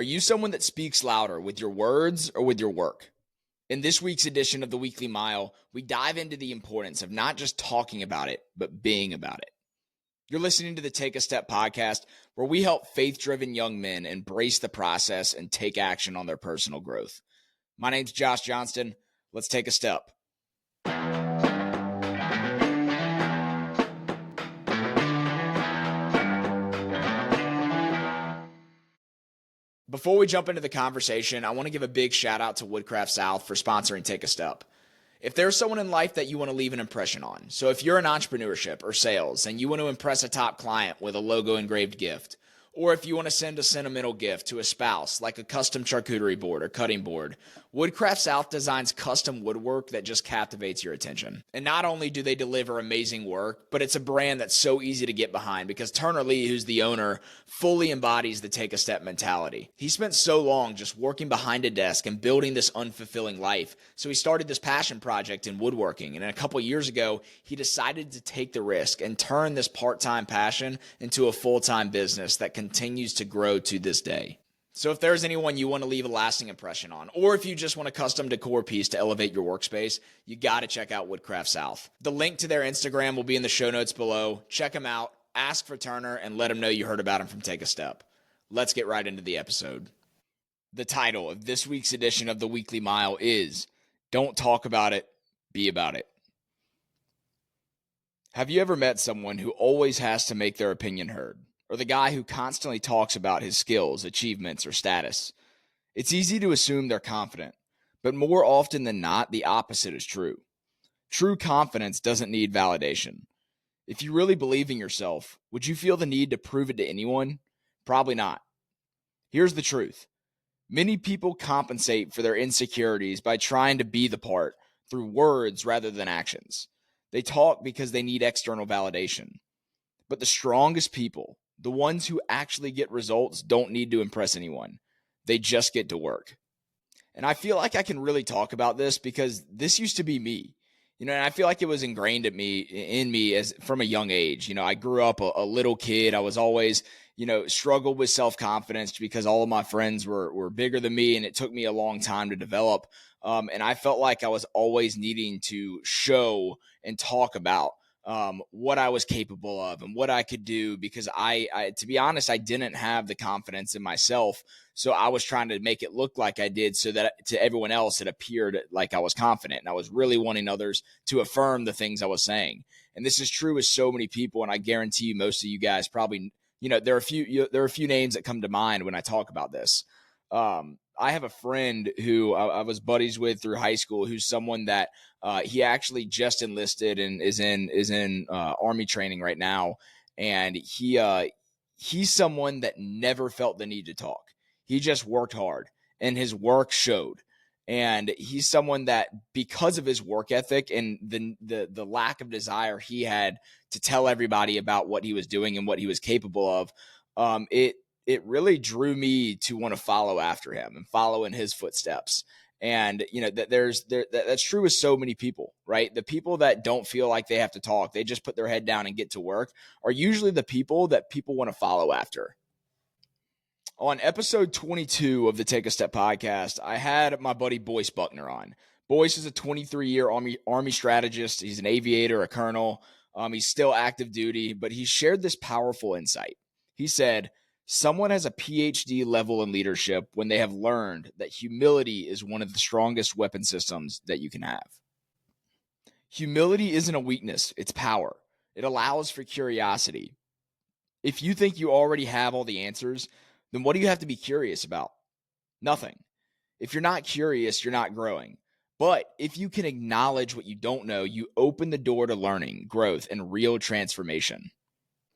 Are you someone that speaks louder with your words or with your work? In this week's edition of the Weekly Mile, we dive into the importance of not just talking about it, but being about it. You're listening to the Take a Step podcast, where we help faith-driven young men embrace the process and take action on their personal growth. My name's Josh Johnston. Let's take a step. Before we jump into the conversation, I want to give a big shout out to Woodcraft South for sponsoring Take a Step. If there's someone in life that you want to leave an impression on, so if you're in entrepreneurship or sales and you want to impress a top client with a logo engraved gift, or if you want to send a sentimental gift to a spouse like a custom charcuterie board or cutting board, Woodcraft South designs custom woodwork that just captivates your attention. And not only do they deliver amazing work, but it's a brand that's so easy to get behind because Turner Lee, who's the owner, fully embodies the take a step mentality. He spent so long just working behind a desk and building this unfulfilling life. So he started this passion project in woodworking. And a couple years ago, he decided to take the risk and turn this part-time passion into a full-time business that continues to grow to this day. So if there's anyone you want to leave a lasting impression on, or if you just want a custom decor piece to elevate your workspace, you got to check out Woodcraft South. The link to their Instagram will be in the show notes below. Check them out, ask for Turner, and let him know you heard about him from Take a Step. Let's get right into the episode. The title of this week's edition of the Weekly Mile is Don't Talk About It, Be About It. Have you ever met someone who always has to make their opinion heard? Or the guy who constantly talks about his skills, achievements, or status? It's easy to assume they're confident, but more often than not, the opposite is true. True confidence doesn't need validation. If you really believe in yourself, would you feel the need to prove it to anyone? Probably not. Here's the truth. Many people compensate for their insecurities by trying to be the part through words rather than actions. They talk because they need external validation. But the strongest people, the ones who actually get results, don't need to impress anyone. They just get to work. And I feel like I can really talk about this because this used to be me. And I feel like it was ingrained in me as from a young age. I grew up a little kid. I was always, struggled with self-confidence because all of my friends were bigger than me, and it took me a long time to develop. And I felt like I was always needing to show and talk about what I was capable of and what I could do because I, to be honest, I didn't have the confidence in myself. So I was trying to make it look like I did so that to everyone else, it appeared like I was confident. And I was really wanting others to affirm the things I was saying. And this is true with so many people. And I guarantee you, most of you guys probably, there are a few names that come to mind when I talk about this. I have a friend who I was buddies with through high school, who's someone that he actually just enlisted and is in Army training right now. And he's someone that never felt the need to talk. He just worked hard, and his work showed. And he's someone that, because of his work ethic and the lack of desire he had to tell everybody about what he was doing and what he was capable of, it really drew me to want to follow after him and follow in his footsteps. And, that's true with so many people, right? The people that don't feel like they have to talk, they just put their head down and get to work, are usually the people that people want to follow after. On episode 22 of the Take a Step podcast, I had my buddy Boyce Buckner on. Boyce is a 23-year Army strategist. He's an aviator, a colonel. He's still active duty, but he shared this powerful insight. He said, someone has a PhD level in leadership when they have learned that humility is one of the strongest weapon systems that you can have. Humility isn't a weakness, it's power. It allows for curiosity. If you think you already have all the answers, then what do you have to be curious about? Nothing. If you're not curious, you're not growing. But if you can acknowledge what you don't know, you open the door to learning, growth, and real transformation.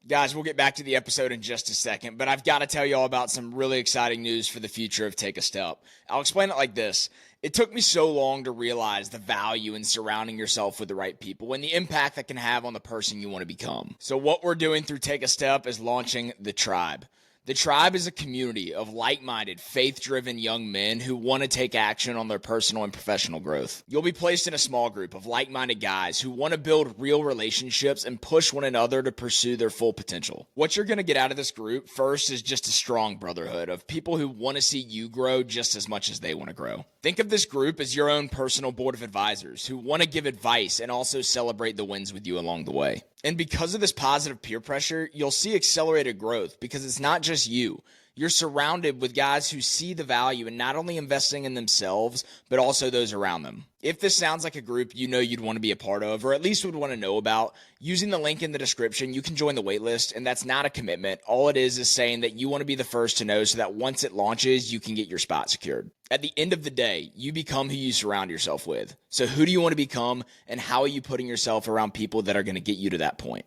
Guys, we'll get back to the episode in just a second, but I've got to tell you all about some really exciting news for the future of Take a Step. I'll explain it like this. It took me so long to realize the value in surrounding yourself with the right people and the impact that can have on the person you want to become. So what we're doing through Take a Step is launching the tribe. The tribe is a community of like-minded, faith-driven young men who want to take action on their personal and professional growth. You'll be placed in a small group of like-minded guys who want to build real relationships and push one another to pursue their full potential. What you're going to get out of this group first is just a strong brotherhood of people who want to see you grow just as much as they want to grow. Think of this group as your own personal board of advisors who want to give advice and also celebrate the wins with you along the way. And because of this positive peer pressure, you'll see accelerated growth because it's not just you. You're surrounded with guys who see the value in not only investing in themselves, but also those around them. If this sounds like a group you know you'd want to be a part of, or at least would want to know about, using the link in the description, you can join the waitlist, and that's not a commitment. All it is saying that you want to be the first to know so that once it launches, you can get your spot secured. At the end of the day, you become who you surround yourself with. So who do you want to become, and how are you putting yourself around people that are going to get you to that point?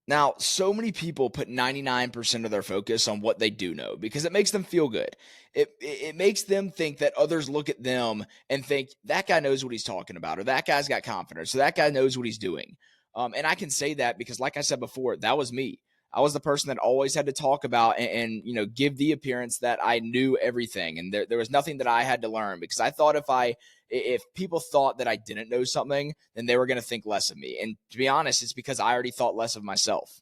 Now, so many people put 99% of their focus on what they do know because it makes them feel good. It makes them think that others look at them and think that guy knows what he's talking about, or that guy's got confidence, so that guy knows what he's doing. And I can say that because, like I said before, that was me. I was the person that always had to talk about and give the appearance that I knew everything, and there was nothing that I had to learn because I thought if people thought that I didn't know something, then they were going to think less of me. And to be honest, it's because I already thought less of myself.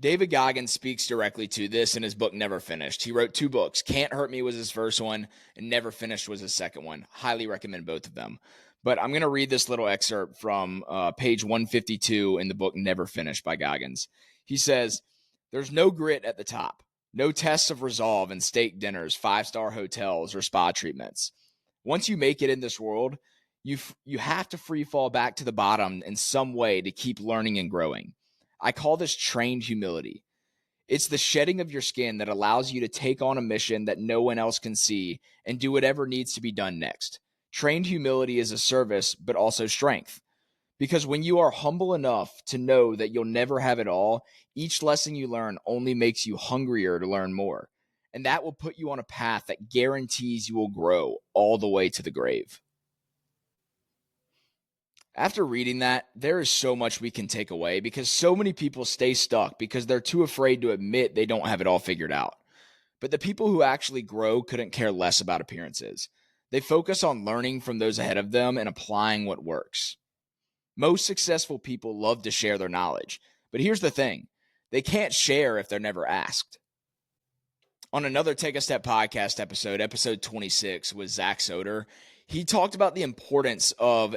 David Goggins speaks directly to this in his book, Never Finished. He wrote 2 books. Can't Hurt Me was his first one, and Never Finished was his second one. Highly recommend both of them. But I'm going to read this little excerpt from page 152 in the book, Never Finished by Goggins. He says, "There's no grit at the top, no tests of resolve and steak dinners, 5-star hotels, or spa treatments. Once you make it in this world, you have to free fall back to the bottom in some way to keep learning and growing. I call this trained humility. It's the shedding of your skin that allows you to take on a mission that no one else can see and do whatever needs to be done next. Trained humility is a service, but also strength. Because when you are humble enough to know that you'll never have it all, each lesson you learn only makes you hungrier to learn more. And that will put you on a path that guarantees you will grow all the way to the grave." After reading that, there is so much we can take away because so many people stay stuck because they're too afraid to admit they don't have it all figured out. But the people who actually grow couldn't care less about appearances. They focus on learning from those ahead of them and applying what works. Most successful people love to share their knowledge, but here's the thing: they can't share if they're never asked. On another Take a Step podcast episode 26 with Zach Soder, he talked about the importance of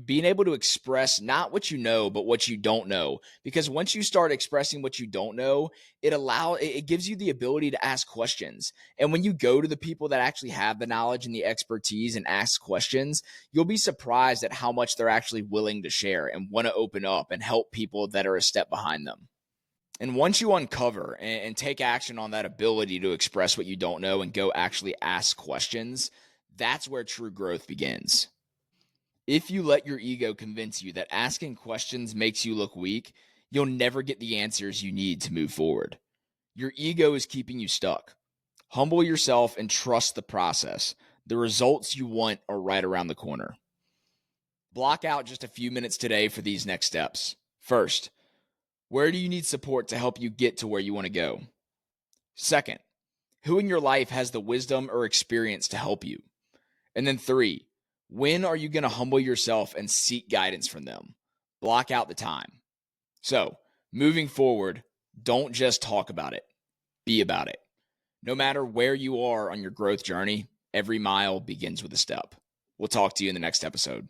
being able to express not what you know, but what you don't know. Because once you start expressing what you don't know, it gives you the ability to ask questions. And when you go to the people that actually have the knowledge and the expertise and ask questions, you'll be surprised at how much they're actually willing to share and want to open up and help people that are a step behind them. And once you uncover and take action on that ability to express what you don't know and go actually ask questions, that's where true growth begins. If you let your ego convince you that asking questions makes you look weak, you'll never get the answers you need to move forward. Your ego is keeping you stuck. Humble yourself and trust the process. The results you want are right around the corner. Block out just a few minutes today for these next steps. First, where do you need support to help you get to where you want to go? Second, who in your life has the wisdom or experience to help you? And then 3, when are you going to humble yourself and seek guidance from them? Block out the time. So, moving forward, don't just talk about it. Be about it. No matter where you are on your growth journey, every mile begins with a step. We'll talk to you in the next episode.